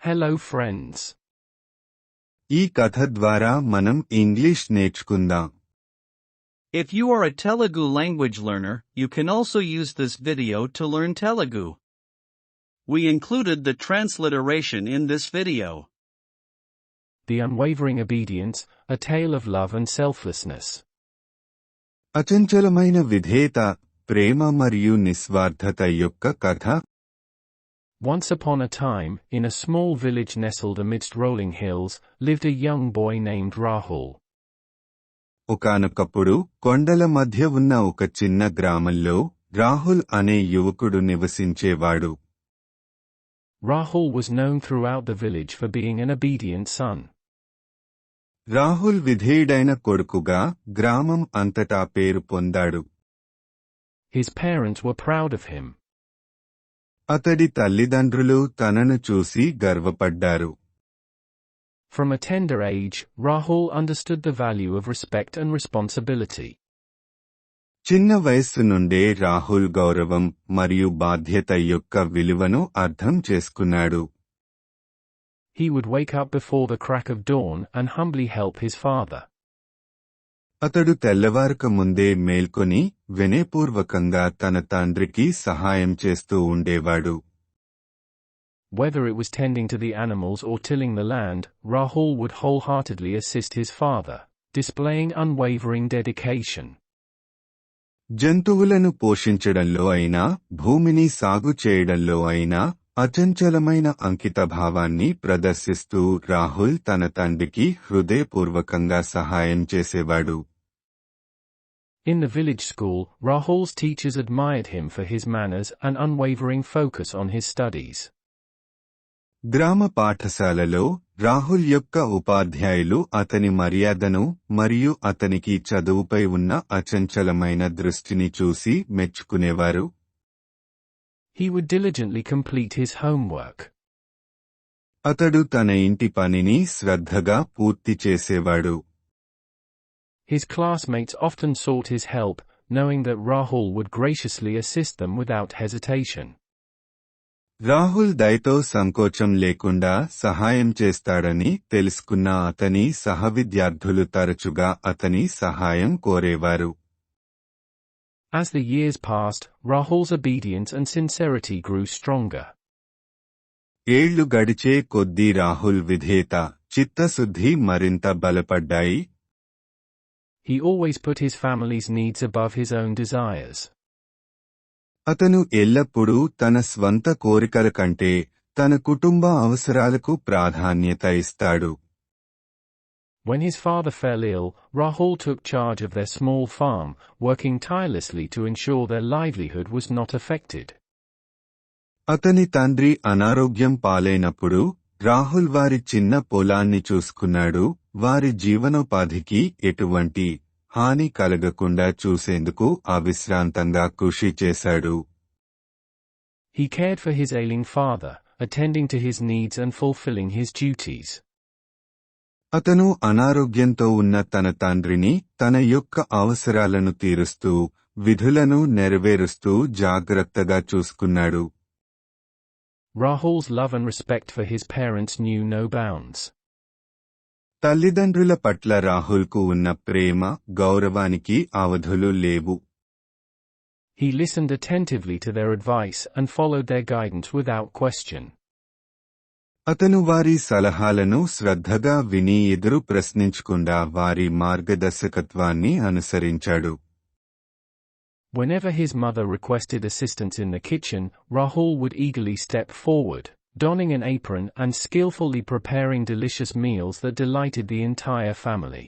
Hello friends. ఈ కథ ద్వారా మనం ఇంగ్లీష్ నేర్చుకుందాం. If you are a Telugu language learner, you can also use this video to learn Telugu. We included the transliteration in this video. The Unwavering Obedience, a tale of love and selflessness. అచంచలమైన విధేయత, ప్రేమ మరియు నిస్వార్థత యొక్క కథ. Once upon a time, in a small village nestled amidst rolling hills, lived a young boy named Rahul. ఒకానొకప్పుడు కొండల మధ్య ఉన్న ఒక చిన్న గ్రామంలో రాహుల్ అనే యువకుడు నివసించేవాడు. Rahul was known throughout the village for being an obedient son. Rahul విధేయుడైన కొడుకుగా గ్రామం అంతటా పేరు పొందాడు. His parents were proud of him. అతడి తల్లిదండ్రులు తనను చూసి గర్వపడ్డారు. From a tender age, Rahul understood the value of respect and responsibility. చిన్న వయస్సు నుండే రాహుల్ గౌరవం మరియు బాధ్యత యొక్క విలువను అర్థం చేసుకున్నాడు. He would wake up before the crack of dawn and humbly help his father. అతడు తెల్లవారక ముందే మేల్కొని వినయపూర్వకంగా తన తండ్రికి సహాయం చేస్తూ ఉండేవాడు. Whether it was tending to the animals or tilling the land, Rahul would wholeheartedly assist his father, displaying unwavering dedication. జంతువులను పోషించడంలో అయినా భూమిని సాగు చేయడంలో అయినా అచంచలమైన అంకితభావాన్ని ప్రదర్శిస్తూ రాహుల్ తన తండ్రికి హృదయపూర్వకంగా సహాయం చేసేవాడు. In the village school, Rahul's teachers admired him for his manners and unwavering focus on his studies. గ్రామ పాఠశాలలో రాహుల్ యొక్క ఉపాధ్యాయులు అతని మర్యాదను మరియు అతనికి చదువుపై ఉన్న అచంచలమైన దృష్టిని చూసి మెచ్చుకునేవారు. He would diligently complete his homework. అతడు తన ఇంటి పనిని శ్రద్ధగా పూర్తి చేసేవాడు. His classmates often sought his help, knowing that Rahul would graciously assist them without hesitation. Rahul దయతో సంకోచం లేకుండా సహాయం చేస్తాడని తెలుసుకున్న అతని సహవిద్యార్థులు తరచుగా అతని సహాయం కోరేవారు. As the years passed, Rahul's obedience and sincerity grew stronger. ఏళ్లు గడిచే కొద్దీ రాహుల్ విధేయత, చిత్తశుద్ధి మరింత బలపడ్డాయి. He always put his family's needs above his own desires. అతను ఎల్లప్పుడూ తన స్వంత కోరికల కంటే తన కుటుంబ అవసరాలకు ప్రాధాన్యత ఇస్తాడు. When his father fell ill, Rahul took charge of their small farm, working tirelessly to ensure their livelihood was not affected. అతని తండ్రి అనారోగ్యం పాలైనప్పుడు రాహుల్ వారి చిన్న పొలాన్ని చూసుకున్నాడు, వారి జీవనోపాధికి ఎటువంటి హాని కలగకుండా చూసేందుకు అవిశ్రాంతంగా కృషి చేశాడు. He cared for his ailing father, attending to his needs and fulfilling his duties. అతను అనారోగ్యంతో ఉన్న తన తండ్రిని తన యొక్క అవసరాలను తీరుస్తూ, విధులను నెరవేరుస్తూ జాగ్రత్తగా చూసుకున్నాడు. Rahul's love and respect for his parents knew no bounds. తల్లిదండ్రుల పట్ల రాహుల్కు ఉన్న ప్రేమ, గౌరవానికి అవధులు లేవు. He listened attentively to their advice and followed their guidance without question. అతను వారి సలహాలను శ్రద్ధగా విని ఎదురు ప్రశ్నించకుండా వారి మార్గదర్శకత్వాన్ని అనుసరించాడు. Whenever his mother requested assistance in the kitchen, Rahul would eagerly step forward, donning an apron and skillfully preparing delicious meals that delighted the entire family.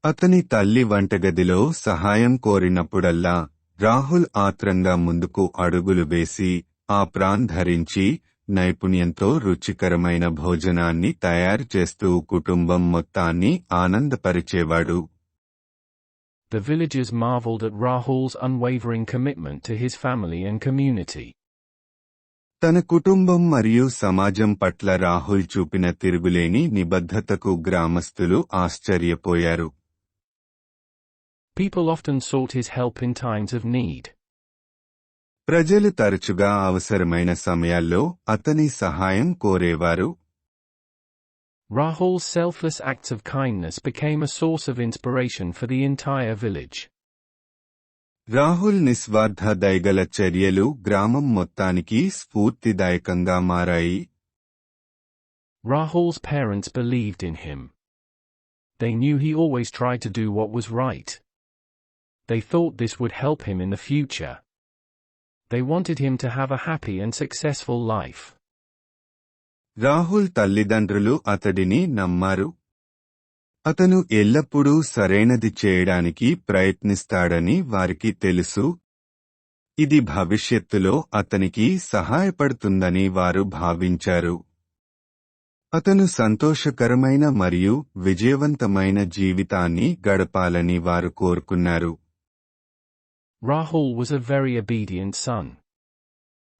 అతని తల్లి వంటగదిలో సహాయం కోరినప్పుడల్లా రాహుల్ ఆత్రంగా ముందుకు అడుగులు వేసి, ఆప్రాన్ ధరించి, నైపుణ్యంతో రుచికరమైన భోజనాన్ని తయారు చేస్తూ కుటుంబం మొత్తాన్ని ఆనందపరిచేవాడు. The villagers marveled at Rahul's unwavering commitment to his family and community. తన కుటుంబం మరియు సమాజం పట్ల రాహుల్ చూపిన తిరుగులేని నిబద్ధతకు గ్రామస్తులు ఆశ్చర్యపోయారు. People often sought his help in times of need. ప్రజలు తరచుగా అవసరమైన సమయాల్లో అతని సహాయం కోరేవారు. Rahul's selfless acts of kindness became a source of inspiration for the entire village. Rahul నిస్వార్థ దయగల చర్యలు గ్రామం మొత్తానికి స్ఫూర్తిదాయకంగా మారాయి. Rahul's parents believed in him. They knew he always tried to do what was right. They thought this would help him in the future. They wanted him to have a happy and successful life. Rahul తల్లిదండ్రులు అతడిని నమ్మారు. అతను ఎల్లప్పుడూ సరైనది చేయడానికి ప్రయత్నిస్తాడని వారికి తెలుసు. ఇది భవిష్యత్తులో అతనికి సహాయపడుతుందని వారు భావించారు. అతను సంతోషకరమైన మరియు విజయవంతమైన జీవితాన్ని గడపాలని వారు కోరుకున్నారు. Rahul was a very obedient son.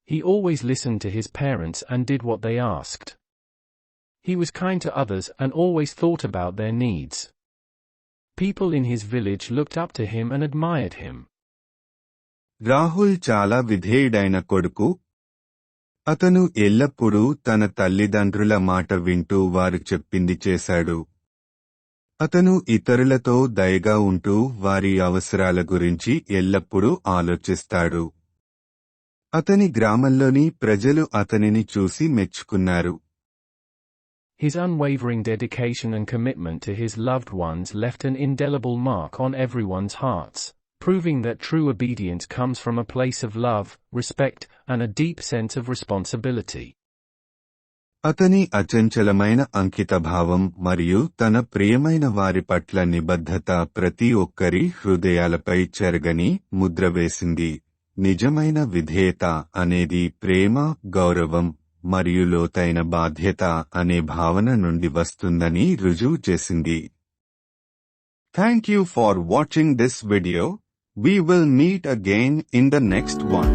He always listened to his parents and did what they asked. He was kind to others and always thought about their needs. People in his village looked up to him and admired him. Rahul చాలా విధేయుడైన కొడుకు. అతను ఎల్లప్పుడూ తన తల్లిదండ్రుల మాట వింటూ వారు చెప్పింది చేశాడు. అతను ఇతరులతో దయగా ఉంటూ వారి అవసరాల గురించి ఎల్లప్పుడూ ఆలోచిస్తాడు. అతని గ్రామంలోని ప్రజలు అతనిని చూసి మెచ్చుకున్నారు. His unwavering dedication and commitment to his loved ones left an indelible mark on everyone's hearts, proving that true obedience comes from a place of love, respect, and a deep sense of responsibility. అతని అచంచలమైన అంకితభావం మరియు తన ప్రియమైన వారి పట్ల నిబద్ధత ప్రతి ఒక్కరి హృదయాలపై చెరగని ముద్ర వేసింది. నిజమైన విధేయత అనేది ప్రేమ, గౌరవం మరియు లోతైన బాధ్యత అనే భావన నుండి వస్తుందని రుజువు చేసింది. Thank you for watching this video. We will meet again in the next one.